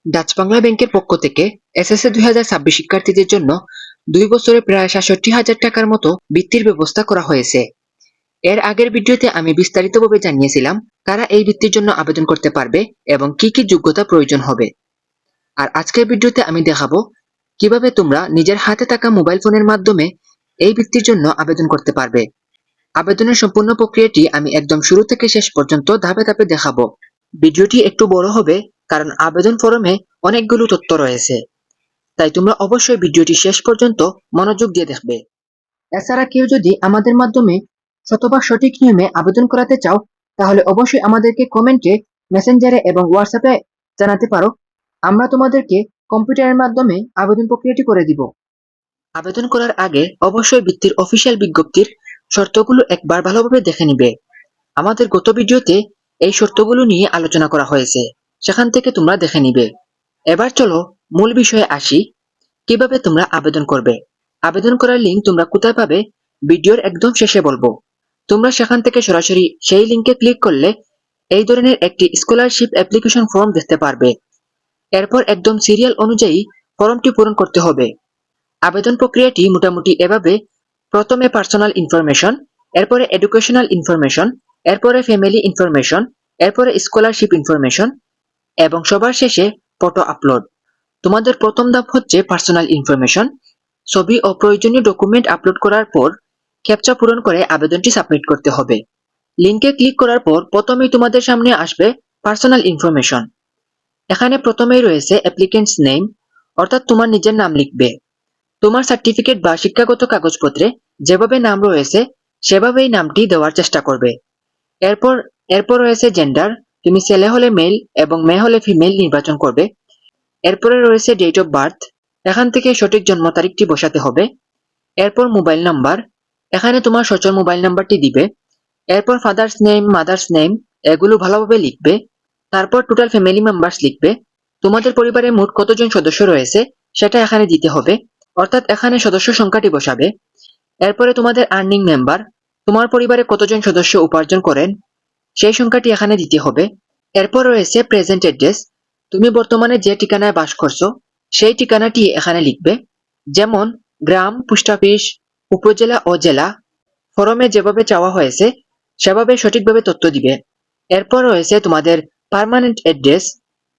Dutch Bangla ব্যাংকের পক্ষ থেকে এসএসসি 2026 শিক্ষার্থীদের জন্য 2 বছরে প্রায় ৬৭,০০০ টাকার মতো বৃত্তির ব্যবস্থা করা হয়েছে। এর আগের ভিডিওতে আমি বিস্তারিতভাবে জানিয়েছিলাম কারা এই বৃত্তির জন্য আবেদন করতে পারবে এবং কি কি যোগ্যতা প্রয়োজন হবে। আর আজকের ভিডিওতে আমি দেখাবো কিভাবে তোমরা নিজের হাতে থাকা মোবাইল ফোনের মাধ্যমে এই বৃত্তির জন্য আবেদন করতে পারবে। আবেদনের সম্পূর্ণ প্রক্রিয়াটি আমি একদম শুরু থেকে শেষ পর্যন্ত ধাপে ধাপে দেখাবো। ভিডিওটি একটু বড় হবে কারণ আবেদন ফরমে অনেকগুলো তথ্য রয়েছে, তাই তোমরা অবশ্যই ভিডিওটি শেষ পর্যন্ত মনোযোগ দিয়ে দেখবে। এছাড়া কেউ যদি আমাদের মাধ্যমে শতভাগ সঠিক নিয়মে আবেদন করাতে চাও তাহলে অবশ্যই আমাদেরকে কমেন্টে, মেসেঞ্জারে এবং হোয়াটসঅ্যাপে জানাতে পারো। আমরা তোমাদেরকে কম্পিউটারের মাধ্যমে আবেদন প্রক্রিয়াটি করে দিব। আবেদন করার আগে অবশ্যই বৃত্তির অফিসিয়াল বিজ্ঞপ্তির শর্তগুলো একবার ভালোভাবে দেখে নিবে। আমাদের গত ভিডিওতে এই শর্তগুলো নিয়ে আলোচনা করা হয়েছে, সেখান থেকে তোমরা দেখে নিবে। এবার চলো মূল বিষয়ে আসি, কিভাবে তোমরা আবেদন করবে। আবেদন করার লিঙ্ক তোমরা কোথায় পাবে ভিডিওর একদম শেষে বলবো। তোমরা সেখান থেকে সরাসরি সেই লিঙ্কে ক্লিক করলে এই ধরনের একটি স্কলারশিপ অ্যাপ্লিকেশন ফর্ম দেখতে পারবে। এরপর একদম সিরিয়াল অনুযায়ী ফর্মটি পূরণ করতে হবে। আবেদন প্রক্রিয়াটি মোটামুটি এভাবে: প্রথমে পার্সোনাল ইনফরমেশন, এরপরে এডুকেশনাল ইনফরমেশন, এরপরে ফ্যামিলি ইনফরমেশন, এরপরে স্কলারশিপ ইনফরমেশন এবং সবার শেষে ফটো আপলোড। তোমাদের প্রথম ধাপ হচ্ছে পার্সোনাল ইনফরমেশন। ছবি ও প্রয়োজনীয় ডকুমেন্ট আপলোড করার পর ক্যাপচা পূরণ করে আবেদনটি সাবমিট করতে হবে। লিংকে ক্লিক করার পর প্রথমেই তোমাদের সামনে আসবে পার্সোনাল ইনফরমেশন। এখানে প্রথমেই রয়েছে অ্যাপ্লিকেন্টস নেম, অর্থাৎ তোমার নিজের নাম লিখবে। তোমার সার্টিফিকেট বা শিক্ষাগত কাগজপত্রে যেভাবে নাম রয়েছে সেভাবেই নামটি দেওয়ার চেষ্টা করবে। এরপর রয়েছে জেন্ডার, তুমি ছেলে হলে মেল এবং মেয়ে হলে ফিমেল নির্বাচন করবে। এরপরে রয়েছে ডেট অফ বার্থ, এখান থেকে সঠিক জন্ম তারিখটি বসাতে হবে। এরপর মোবাইল নাম্বার, এখানে তোমার সচল মোবাইল নাম্বারটি দিবে। এরপর ফাদার্স নেম, মাদার্স নেম, এগুলো ভালোভাবে লিখবে। তারপর টোটাল ফ্যামিলি মেম্বার্স লিখবে। তোমাদের পরিবারে মোট কতজন সদস্য রয়েছে সেটা এখানে দিতে হবে, অর্থাৎ এখানে সদস্য সংখ্যাটি বসাবে। এরপরে তোমাদের আর্নিং মেম্বার, তোমার পরিবারে কতজন সদস্য উপার্জন করেন সেই সংখ্যাটি এখানে দিতে হবে। এরপর রয়েছে প্রেজেন্ট অ্যাড্রেস, তুমি বর্তমানে যে ঠিকানায় বাস করছো সেই ঠিকানাটি এখানে লিখবে, যেমন গ্রাম, পোস্ট অফিস, উপজেলা ও জেলা। ফরমে যেভাবে চাওয়া হয়েছে সেভাবে সঠিকভাবে তথ্য দিবে। এরপর রয়েছে তোমাদের পার্মানেন্ট অ্যাড্রেস,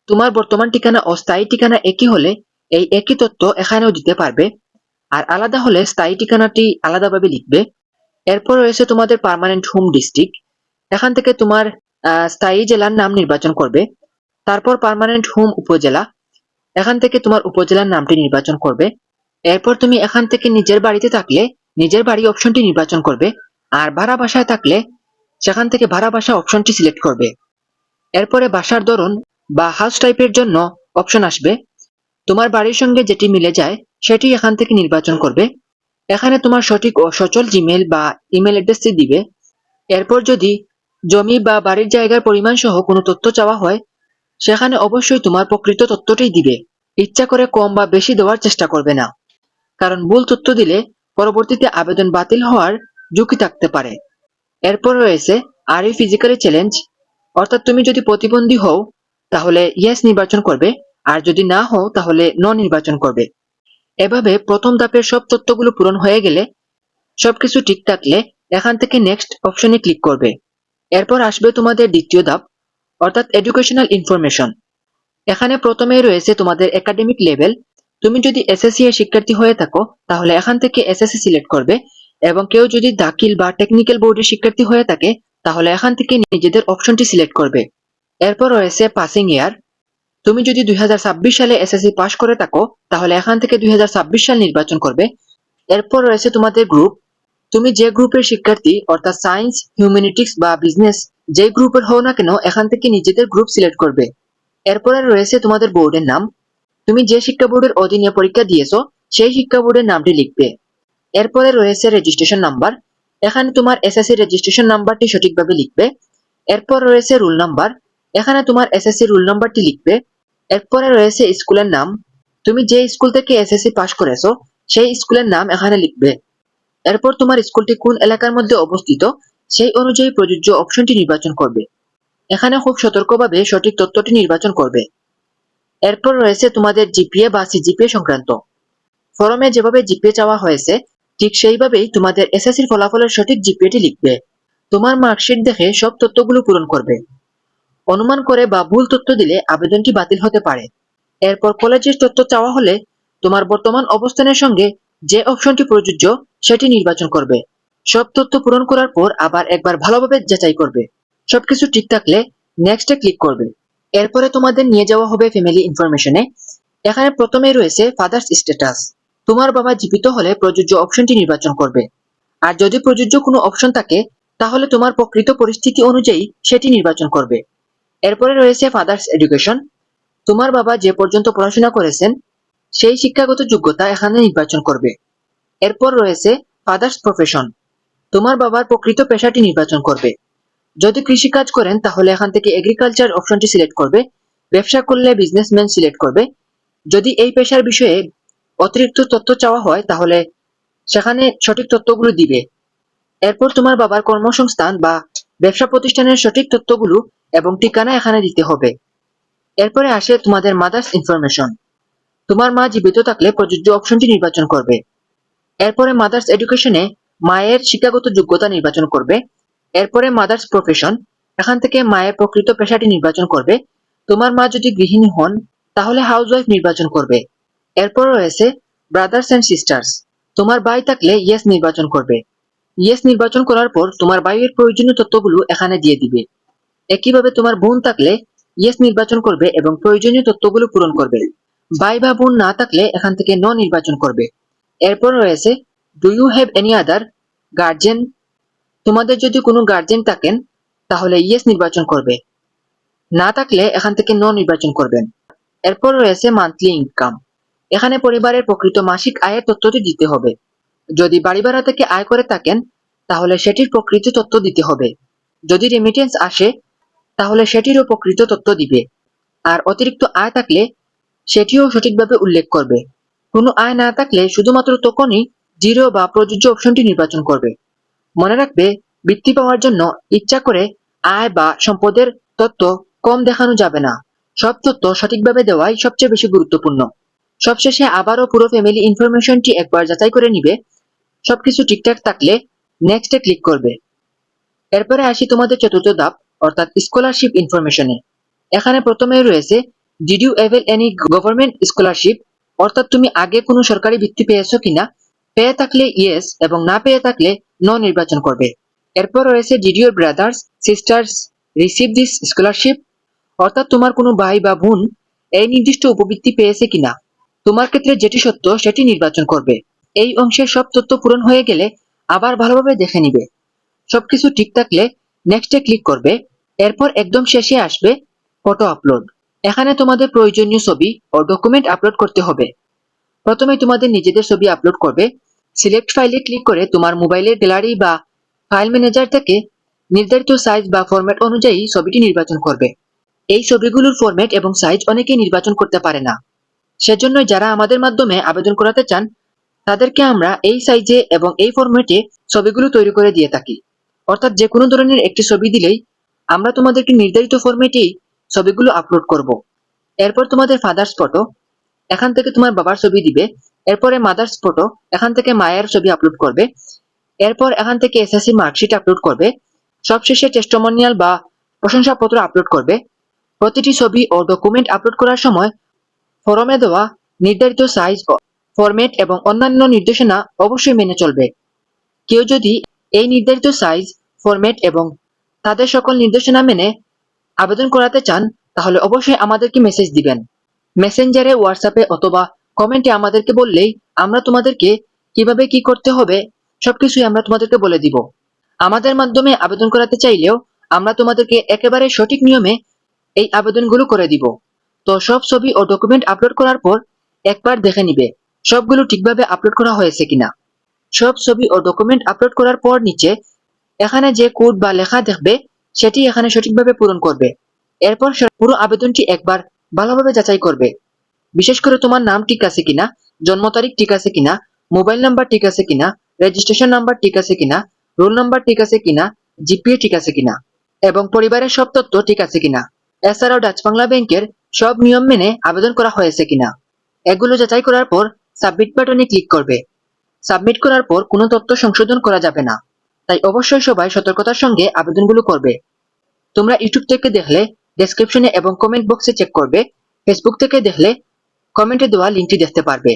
তোমার বর্তমান ঠিকানা ও স্থায়ী ঠিকানা একই হলে এই একই তথ্য এখানেও দিতে পারবে, আর আলাদা হলে স্থায়ী ঠিকানাটি আলাদাভাবে লিখবে। এরপর রয়েছে তোমাদের পার্মানেন্ট হোম ডিস্ট্রিক্ট, এখান থেকে তোমার স্থায়ী জেলার নাম নির্বাচন করবে। তারপর পার্মানেন্ট হোম উপজেলা, এখান থেকে তোমার উপজেলার নামটি নির্বাচন করবে। এরপর তুমি এখান থেকে নিজের বাড়িতে থাকলে নিজের বাড়ি অপশনটি নির্বাচন করবে, আর ভাড়া বাসায় থাকলে সেখান থেকে ভাড়া বাসা অপশনটি সিলেক্ট করবে। এরপরে বাসার ধরন বা হাউস টাইপের জন্য অপশন আসবে, তোমার বাড়ির সঙ্গে যেটি মিলে যায় সেটি এখান থেকে নির্বাচন করবে। এখানে তোমার সঠিক ও সচল জিমেল বা ইমেল অ্যাড্রেসটি দিবে। এরপর যদি জমি বা বাড়ির জায়গার পরিমাণ সহ কোনো তথ্য চাওয়া হয় সেখানে অবশ্যই তোমার প্রকৃত তথ্যটাই দিবে। ইচ্ছা করে কম বা বেশি দেওয়ার চেষ্টা করবে না, কারণ ভুল তথ্য দিলে পরবর্তীতে আবেদন বাতিল হওয়ার ঝুঁকি থাকতে পারে। এরপর রয়েছে আর ইউ ফিজিক্যালি চ্যালেঞ্জ, অর্থাৎ তুমি যদি প্রতিবন্ধী হও তাহলে ইয়েস নির্বাচন করবে, আর যদি না হও তাহলে নো নির্বাচন করবে। এভাবে প্রথম ধাপের সব তথ্যগুলো পূরণ হয়ে গেলে, সবকিছু ঠিক থাকলে এখান থেকে নেক্সট অপশনে ক্লিক করবে। এরপর আসবে তোমাদের দ্বিতীয় ধাপ, অর্থাৎ এডুকেশনাল ইনফরমেশন। এখানে প্রথমেই রয়েছে তোমাদের একাডেমিক লেভেল, তুমি যদি এসএসসি এর শিক্ষার্থী হয়ে থাকো তাহলে এখান থেকে এসএসসি সিলেক্ট করবে, এবং কেউ যদি দাখিল বা টেকনিক্যাল বোর্ডের শিক্ষার্থী হয়ে থাকে তাহলে এখান থেকে নিজেদের অপশনটি সিলেক্ট করবে। এরপর রয়েছে পাসিং ইয়ার, তুমি যদি 2026 সালে এসএসসি পাস করে থাকো তাহলে এখান থেকে 2026 সাল নির্বাচন করবে। এরপর রয়েছে তোমাদের গ্রুপ, তুমি যে গ্রুপের শিক্ষার্থী, অর্থাৎ সায়েন্স, হিউম্যানিটিক্স বা বিজনেস, যে গ্রুপের হও না কেন এখান থেকে নিজেদের গ্রুপ সিলেক্ট করবে। এরপরে রয়েছে তোমাদের বোর্ডের নাম, তুমি যে শিক্ষা বোর্ডের অধীনে পরীক্ষা দিয়েছো সেই শিক্ষা বোর্ডের নামটি লিখবে। এরপরে রয়েছে রেজিস্ট্রেশন নাম্বার, এখানে তোমার এসএসসি রেজিস্ট্রেশন নাম্বারটি সঠিকভাবে লিখবে। এরপর রয়েছে রুল নাম্বার, এখানে তোমার এসএসসি রুল নাম্বারটি লিখবে। এরপরে রয়েছে স্কুলের নাম, তুমি যে স্কুল থেকে এসএসসি পাস করেছো সেই স্কুলের নাম এখানে লিখবে। এরপর তোমার স্কুলটি কোন এলাকার মধ্যে অবস্থিত সেই অনুযায়ী প্রযোজ্য অপশনটি নির্বাচন করবে। এখানে খুব সতর্কভাবে সঠিক তথ্যটি নির্বাচন করবে। এরপর রয়েছে তোমাদের জিপিএ বা সিজিপিএ সংক্রান্ত। ফরমে যেভাবে জিপিএ চাওয়া হয়েছে ঠিক সেইভাবেই তোমাদের এসএসসির ফলাফলের সঠিক জিপিএটি লিখবে। তোমার মার্কশিট দেখে সব তথ্যগুলো পূরণ করবে। অনুমান করে বা ভুল তথ্য দিলে আবেদনটি বাতিল হতে পারে। এরপর কলেজের তথ্য চাওয়া হলে তোমার বর্তমান অবস্থানের সঙ্গে যে অপশনটি প্রযোজ্য সেটি নির্বাচন করবে। সব তথ্য পূরণ করার পর আবার একবার ভালোভাবে যাচাই করবে। সবকিছু ঠিক থাকলে নেক্সটে ক্লিক করবে। এরপরে তোমাদের নিয়ে যাওয়া হবে ফ্যামিলি ইনফরমেশনে। এখানে প্রথমেই রয়েছে ফাদার্স স্ট্যাটাস। তোমার বাবা জীবিত হলে প্রযোজ্য অপশনটি নির্বাচন করবে। আর যদি প্রযোজ্য কোনো অপশন থাকে তাহলে তোমার প্রকৃত পরিস্থিতি অনুযায়ী সেটি নির্বাচন করবে। এরপরে রয়েছে ফাদার্স এডুকেশন। তোমার বাবা যে পর্যন্ত পড়াশোনা করেছেন সেই শিক্ষাগত যোগ্যতা এখানে নির্বাচন করবে। এরপর রয়েছে ফাদার্স প্রফেশন। তোমার বাবার প্রকৃত পেশাটি নির্বাচন করবে। যদি কৃষিকাজ করেন তাহলে এখান থেকে এগ্রিকালচার অপশনটি সিলেক্ট করবে। ব্যবসা করলে বিজনেসম্যান সিলেক্ট করবে। যদি এই পেশার বিষয়ে অতিরিক্ত তথ্য চাওয়া হয় তাহলে সেখানে সঠিক তথ্যগুলো দিবে। এরপর তোমার বাবার কর্মসংস্থান বা ব্যবসা প্রতিষ্ঠানের সঠিক তথ্যগুলো এবং ঠিকানা এখানে দিতে হবে। এরপরে আসে তোমাদের মাদার্স ইনফরমেশন। তোমার মা জীবিত থাকলে প্রযোজ্য অপশনটি নির্বাচন করবে। এরপরে মাদার্স এডুকেশনে মায়ের শিক্ষাগত যোগ্যতা নির্বাচন করবে। এরপরে মাদার্স প্রফেশন, এখান থেকে মায়ের প্রকৃত পেশাটি নির্বাচন করবে। তোমার মা যদি গৃহিণী হন তাহলে হাউসওয়াইফ নির্বাচন করবে। এরপর রয়েছে ব্রাদার্স এন্ড সিস্টার্স। তোমার ভাই থাকলে ইয়েস নির্বাচন করবে। ইয়েস নির্বাচন করার পর তোমার ভাইয়ের প্রয়োজনীয় তথ্যগুলো এখানে দিয়ে দিবে। একইভাবে তোমার বোন থাকলে ইয়েস নির্বাচন করবে এবং প্রয়োজনীয় তথ্যগুলো পূরণ করবে। ভাই বা বোন না থাকলে এখান থেকে নো নির্বাচন করবে। এরপর রয়েছে do you have any other guardian. তোমাদের যদি কোনো গার্জেন থাকেন তাহলে ইয়েস নির্বাচন করবে, না থাকলে এখান থেকে নো নির্বাচন করবেন। এরপর রয়েছে মান্থলি ইনকাম। এখানে পরিবারের প্রকৃত মাসিক আয়ের তথ্যটি দিতে হবে। যদি বাড়ি ভাড়া থেকে আয় করে থাকেন তাহলে সেটির প্রকৃত তথ্য দিতে হবে। যদি রেমিটেন্স আসে তাহলে সেটিরও প্রকৃত তথ্য দিবে। আর অতিরিক্ত আয় থাকলে সেটিও সঠিকভাবে উল্লেখ করবে। কোনো আয় না থাকলে শুধুমাত্র তখনই জিরো বা প্রযোজ্য অপশনটি নির্বাচন করবে। মনে রাখবে, বৃত্তি পাওয়ার জন্য ইচ্ছা করে আয় বা সম্পদের তথ্য কম দেখানো যাবে না। সব তথ্য সঠিকভাবে দেওয়াই সবচেয়ে বেশি গুরুত্বপূর্ণ। সবশেষে আবারও পুরো ফ্যামিলি ইনফরমেশনটি একবার যাচাই করে নিবে। সবকিছু ঠিকঠাক থাকলে নেক্সটে ক্লিক করবে। এরপরে আসি তোমাদের চতুর্থ ধাপ অর্থাৎ স্কলারশিপ ইনফরমেশনে। এখানে প্রথমে রয়েছে did you avail any government scholarship, অর্থাৎ তুমি আগে কোনো সরকারি বৃত্তি পেয়েছো কিনা। পেয়ে থাকলে ইয়েস এবং না পেয়ে থাকলে নো নির্বাচন করবে। এরপর রয়েছে did your brothers sisters receive this scholarship, অর্থাৎ তোমার কোনো ভাই বা বোন এই নির্দিষ্ট উপবৃত্তি পেয়েছে কিনা। তোমার ক্ষেত্রে যেটি সত্য সেটি নির্বাচন করবে। এই অংশের সব তথ্য পূরণ হয়ে গেলে আবার ভালোভাবে দেখে নিবে। সবকিছু ঠিক থাকলে নেক্সটে ক্লিক করবে। এরপর একদম শেষে আসবে ফটো আপলোড। এখানে তোমাদের প্রয়োজনীয় ছবি ও ডকুমেন্ট আপলোড করতে হবে। প্রথমে তোমাদের নিজেদের ছবি আপলোড করবে। সিলেক্ট ফাইলে ক্লিক করে তোমার মোবাইলের গ্যালারি বা ফাইল ম্যানেজার থেকে নির্ধারিত সাইজ বা ফরম্যাট অনুযায়ী ছবিটি নির্বাচন করবে। এই ছবিগুলোর ফরম্যাট এবং সাইজ অনেকেই নির্বাচন করতে পারে না। সেজন্য যারা আমাদের মাধ্যমে আবেদন করাতে চান তাদেরকে আমরা এই সাইজে এবং এই ফরম্যাটে ছবিগুলো তৈরি করে দিয়ে থাকি। অর্থাৎ যে কোনো ধরনের একটি ছবি দিলেই আমরা তোমাদেরকে নির্ধারিত ফরম্যাটেই ছবিগুলো আপলোড করব। এরপর তোমাদের ফাদার্স ফটো, এখান থেকে তোমার বাবার ছবি দিবে। এরপরে মাদার্স ফটো, এখান থেকে মায়ের ছবি আপলোড করবে। এরপর এখান থেকে এসএসসি মার্কশিট আপলোড করবে। সবশেষে টেস্টিমোনিয়াল বা প্রশংসাপত্র আপলোড করবে। প্রতিটি ছবি ও ডকুমেন্ট আপলোড করার সময় ফরমে দেওয়া নির্ধারিত সাইজ, ফরম্যাট এবং অন্যান্য নির্দেশনা অবশ্যই মেনে চলবে। কেউ যদি এই নির্ধারিত সাইজ, ফরম্যাট এবং তাদের সকল নির্দেশনা মেনে আবেদন করাতে চান তাহলে অবশ্যই আমাদেরকে মেসেজ দিবেন। মেসেঞ্জারে, হোয়াটসঅ্যাপে অথবা কমেন্টে আমাদেরকে বললেই আমরা তোমাদেরকে কিভাবে কি করতে হবে সবকিছুই আমরা তোমাদেরকে বলে দিব। আমাদের মাধ্যমে আবেদন করাতে চাইলেও আমরা তোমাদেরকে একেবারে সঠিক নিয়মে এই আবেদনগুলো করে দিব। তো সব ছবি ও ডকুমেন্ট আপলোড করার পর একবার দেখে নিবে সবগুলো ঠিকভাবে আপলোড করা হয়েছে কিনা। সব ছবি ও ডকুমেন্ট আপলোড করার পর নিচে এখানে যে কোড বা লেখা দেখবে সেটি এখানে সঠিকভাবে পূরণ করবে। এরপর পুরো আবেদনটি একবার ভালোভাবে যাচাই করবে। বিশেষ করে তোমার নাম ঠিক আছে কিনা, জন্ম তারিখ ঠিক আছে কিনা, মোবাইল নাম্বার ঠিক আছে কিনা, রেজিস্ট্রেশন নাম্বার ঠিক আছে কিনা, রোল নাম্বার ঠিক আছে কিনা, জিপিএ ঠিক আছে কিনা এবং পরিবারের সব তথ্য ঠিক আছে কিনা। এছাড়াও ডাচ বাংলা ব্যাংকের সব নিয়ম মেনে আবেদন করা হয়েছে কিনা এগুলো যাচাই করার পর সাবমিট বাটনে ক্লিক করবে। সাবমিট করার পর কোনো তথ্য সংশোধন করা যাবে না, তাই অবশ্যই সবাই সতর্কতার সঙ্গে আবেদনগুলো করবে। তোমরা ইউটিউব থেকে দেখলে ডেসক্রিপশনে এবং কমেন্ট বক্সে চেক করবে, ফেসবুক থেকে দেখলে কমেন্টে দেওয়া লিঙ্কটি দেখতে পারবে।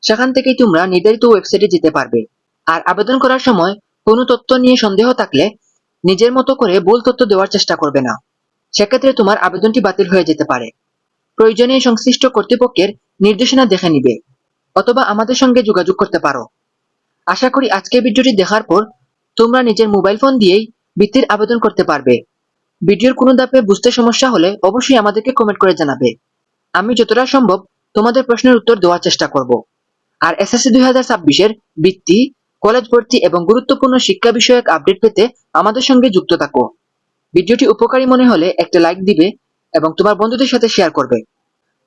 সেখান থেকেই তোমরা নির্ধারিত ওয়েবসাইটে যেতে পারবে। আর আবেদন করার সময় কোনো তথ্য নিয়ে সন্দেহ থাকলে নিজের মতো করে ভুল তথ্য দেওয়ার চেষ্টা করবে না, সেক্ষেত্রে তোমার আবেদনটি বাতিল হয়ে যেতে পারে। প্রয়োজনে সংশ্লিষ্ট কর্তৃপক্ষের নির্দেশনা দেখে নিবে অথবা আমাদের সঙ্গে যোগাযোগ করতে পারো। আশা করি আজকের ভিডিওটি দেখার পর তোমরা নিজের মোবাইল ফোন দিয়েই বৃত্তির আবেদন করতে পারবে। ভিডিওর কোনো ধাপে বুঝতে সমস্যা হলে অবশ্যই আমাদেরকে কমেন্ট করে জানাবে। আমি যতটা সম্ভব তোমাদের প্রশ্নের উত্তর দেওয়ার চেষ্টা করব। আর এসএসসি 2026-এর বৃত্তি, কলেজ ভর্তি এবং গুরুত্বপূর্ণ শিক্ষা বিষয়ক আপডেট পেতে আমাদের সঙ্গে যুক্ত থাকো। ভিডিওটি উপকারী মনে হলে একটা লাইক দিবে এবং তোমার বন্ধুদের সাথে শেয়ার করবে।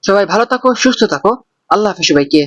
সবাই ভালো থাকো, সুস্থ থাকো। আল্লাহ হাফেজ সবাইকে।